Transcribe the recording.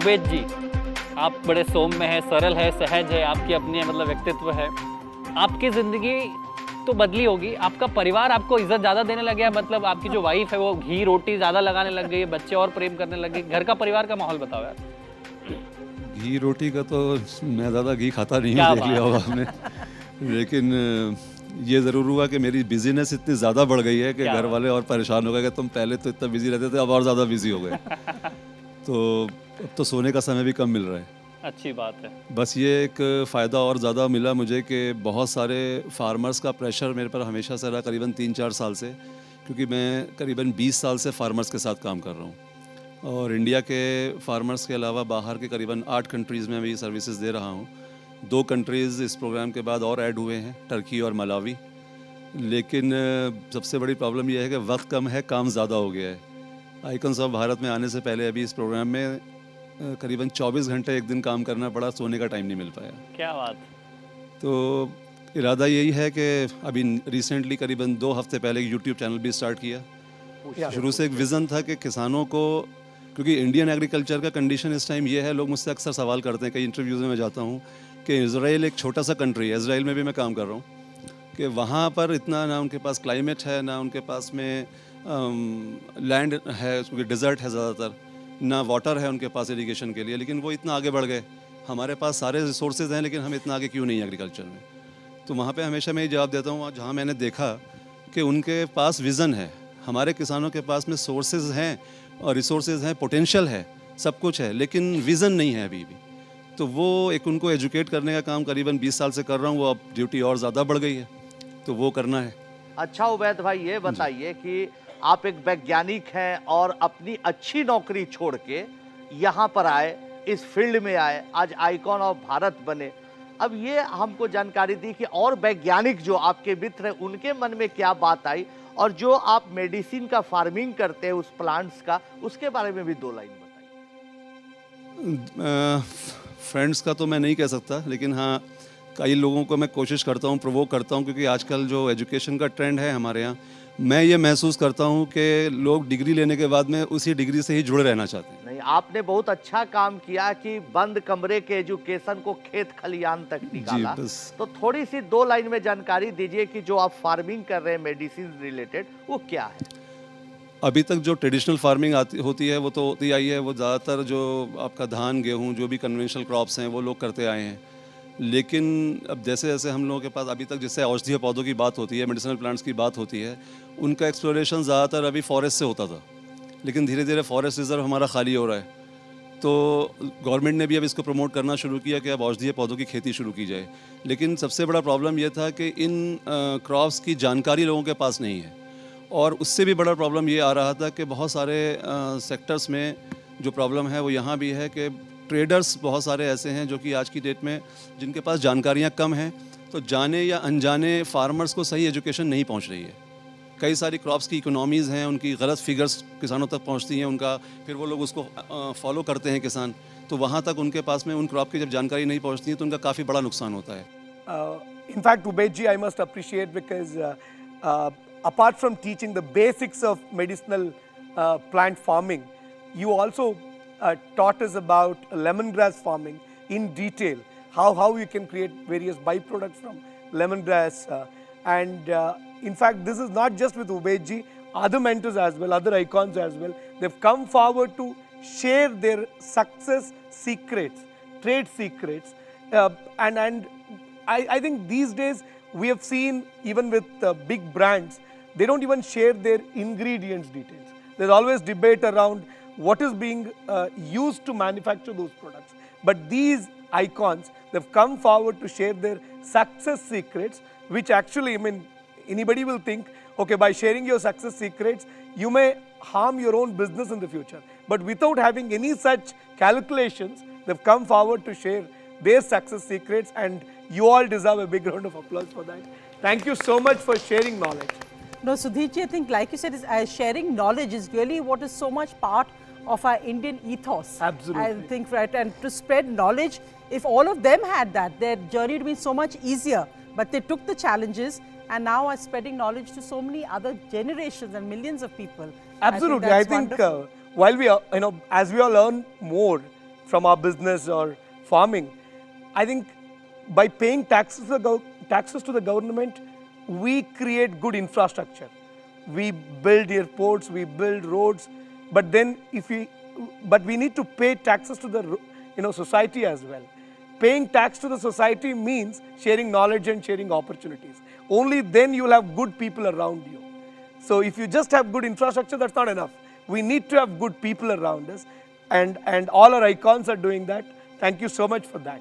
उबेद जी, आप बड़े सौम्य हैं, सरल है, सहज है, आपकी अपनी मतलब व्यक्तित्व है। आपकी ज़िंदगी तो बदली होगी, आपका परिवार आपको इज्जत ज़्यादा देने लग गया, मतलब आपकी जो वाइफ है वो घी रोटी ज़्यादा लगाने लग गई है, बच्चे और प्रेम करने लग गए। घर का परिवार का माहौल बताओ यार। घी रोटी का तो मैं ज़्यादा घी खाता नहीं क्या हूँ, देख बात लिया होगा आपने। लेकिन ये ज़रूर हुआ कि मेरी बिजीनेस इतनी ज़्यादा बढ़ गई है कि क्या घर बात। वाले और परेशान हो गए कि तुम पहले तो इतना बिजी रहते थे, अब और ज़्यादा बिजी हो गए। तो अब तो सोने का समय भी कम मिल रहा है। अच्छी बात है। बस ये एक फ़ायदा और ज़्यादा मिला मुझे कि बहुत सारे फार्मर्स का प्रेशर मेरे पर हमेशा से रहा, करीबन 3-4 साल से, क्योंकि मैं करीबन 20 साल से फार्मर्स के साथ काम कर रहा हूँ और इंडिया के फार्मर्स के अलावा बाहर के करीबन 8 कंट्रीज़ में भी सर्विसेज दे रहा हूँ। 2 कंट्रीज़ इस प्रोग्राम के बाद और ऐड हुए हैं, टर्की और मलावी। लेकिन सबसे बड़ी प्रॉब्लम यह है कि वक्त कम है, काम ज़्यादा हो गया है। आइकॉन्स ऑफ भारत में आने से पहले अभी इस प्रोग्राम में करीबन 24 घंटे एक दिन काम करना पड़ा, सोने का टाइम नहीं मिल पाया। क्या बात। तो इरादा यही है कि अभी रिसेंटली करीबन 2 हफ्ते पहले यूट्यूब चैनल भी स्टार्ट किया। शुरू से एक विज़न था कि किसानों को, क्योंकि इंडियन एग्रीकल्चर का कंडीशन इस टाइम ये है, लोग मुझसे अक्सर सवाल करते हैं, कई इंटरव्यूज़ में मैं जाता हूँ कि इज़राइल एक छोटा सा कंट्री है, इज़राइल में भी मैं काम कर रहा हूँ, कि वहाँ पर इतना ना उनके पास क्लाइमेट है, ना उनके पास में लैंड है, क्योंकि डिज़र्ट है ज़्यादातर, ना वाटर है उनके पास इरिगेशन के लिए, लेकिन वो इतना आगे बढ़ गए। हमारे पास सारे रिसोर्सेज हैं, लेकिन हम इतना आगे क्यों नहीं हैं एग्रीकल्चर में। तो वहाँ पे हमेशा मैं ये जवाब देता हूँ, जहाँ मैंने देखा कि उनके पास विज़न है, हमारे किसानों के पास में सोर्सेज हैं और रिसोर्सेज हैं, पोटेंशियल है, सब कुछ है, लेकिन विज़न नहीं है अभी भी। तो वो एक उनको एजुकेट करने का काम करीबन 20 साल से कर रहा हूँ, वो अब ड्यूटी और ज़्यादा बढ़ गई है, तो वो करना है। अच्छा उबैद भाई, ये बताइए कि आप एक वैज्ञानिक हैं और अपनी अच्छी नौकरी छोड़ के यहाँ पर आए, इस फील्ड में आए, आज आइकॉन ऑफ भारत बने। अब ये हमको जानकारी दी कि और वैज्ञानिक जो आपके मित्र हैं उनके मन में क्या बात आई, और जो आप मेडिसिन का फार्मिंग करते हैं उस प्लांट्स का, उसके बारे में भी 2 लाइन बताइए। फ्रेंड्स का तो मैं नहीं कह सकता, लेकिन हाँ कई लोगों को मैं कोशिश करता हूँ, प्रोवोक करता हूँ, क्योंकि आजकल जो एजुकेशन का ट्रेंड है हमारे यहाँ, मैं ये महसूस करता हूँ कि लोग डिग्री लेने के बाद में उसी डिग्री से ही जुड़े रहना चाहते हैं। नहीं, आपने बहुत अच्छा काम किया कि बंद कमरे के एजुकेशन को खेत खलियान तक निकाला। तो थोड़ी सी 2 लाइन में जानकारी दीजिए कि जो आप फार्मिंग कर रहे हैं मेडिसिन रिलेटेड, वो क्या है। अभी तक जो ट्रेडिशनल फार्मिंग होती है वो तो होती आई है, वो ज़्यादातर जो आपका धान गेहूँ जो भी कन्वेंशनल क्रॉप्स हैं वो लोग करते आए हैं। लेकिन अब जैसे जैसे हम लोगों के पास अभी तक जिससे औषधीय पौधों की बात होती है, मेडिसिनल प्लांट्स की बात होती है, उनका एक्सप्लोरेशन ज़्यादातर अभी फॉरेस्ट से होता था, लेकिन धीरे धीरे फॉरेस्ट रिजर्व हमारा खाली हो रहा है। तो गवर्नमेंट ने भी अब इसको प्रमोट करना शुरू किया कि अब औषधीय पौधों की खेती शुरू की जाए। लेकिन सबसे बड़ा प्रॉब्लम ये था कि इन क्रॉप्स की जानकारी लोगों के पास नहीं है, और उससे भी बड़ा प्रॉब्लम ये आ रहा था कि बहुत सारे सेक्टर्स में जो प्रॉब्लम है वो यहाँ भी है कि ट्रेडर्स बहुत सारे ऐसे हैं जो कि आज की डेट में जिनके पास जानकारियाँ कम हैं, तो जाने या अनजाने फार्मर्स को सही एजुकेशन नहीं पहुँच रही है। कई सारी क्रॉप्स की इकोनॉमीज़ हैं, उनकी गलत फिगर्स किसानों तक पहुँचती हैं, उनका फिर वो लोग उसको फॉलो करते हैं किसान, तो वहाँ तक उनके पास में उन क्रॉप की जब जानकारी नहीं पहुँचती है तो उनका काफ़ी बड़ा नुकसान होता है। In fact, Ubaid ji, I must appreciate because apart from teaching the basics of medicinal plant farming, you also taught us about lemongrass farming in detail, how you can create various byproducts from lemongrass, and in fact this is not just with Ubaid ji, other mentors as well, other icons as well, they've come forward to share their success secrets, trade secrets, and I think these days we have seen even with big brands, they don't even share their ingredients details. There's always debate around what is being used to manufacture those products. But these icons, they've come forward to share their success secrets, which actually, I mean, anybody will think, okay, by sharing your success secrets, you may harm your own business in the future. But without having any such calculations, they've come forward to share their success secrets, and you all deserve a big round of applause for that. Thank you so much for sharing knowledge. No, Sudhirji, I think like you said, sharing knowledge is really what is so much part of our Indian ethos. Absolutely. I think, right, and to spread knowledge, if all of them had that, their journey would be so much easier. But they took the challenges and now are spreading knowledge to so many other generations and millions of people. Absolutely. I think while we are, as we all learn more, from our business or farming. I think by paying taxes to the government, we create good infrastructure. We build airports, we build roads, but then but we need to pay taxes to the society as well. Paying tax to the society means sharing knowledge and sharing opportunities. Only then you will have good people around you. So if you just have good infrastructure, that's not enough. We need to have good people around us, and all our icons are doing that. Thank you so much for that.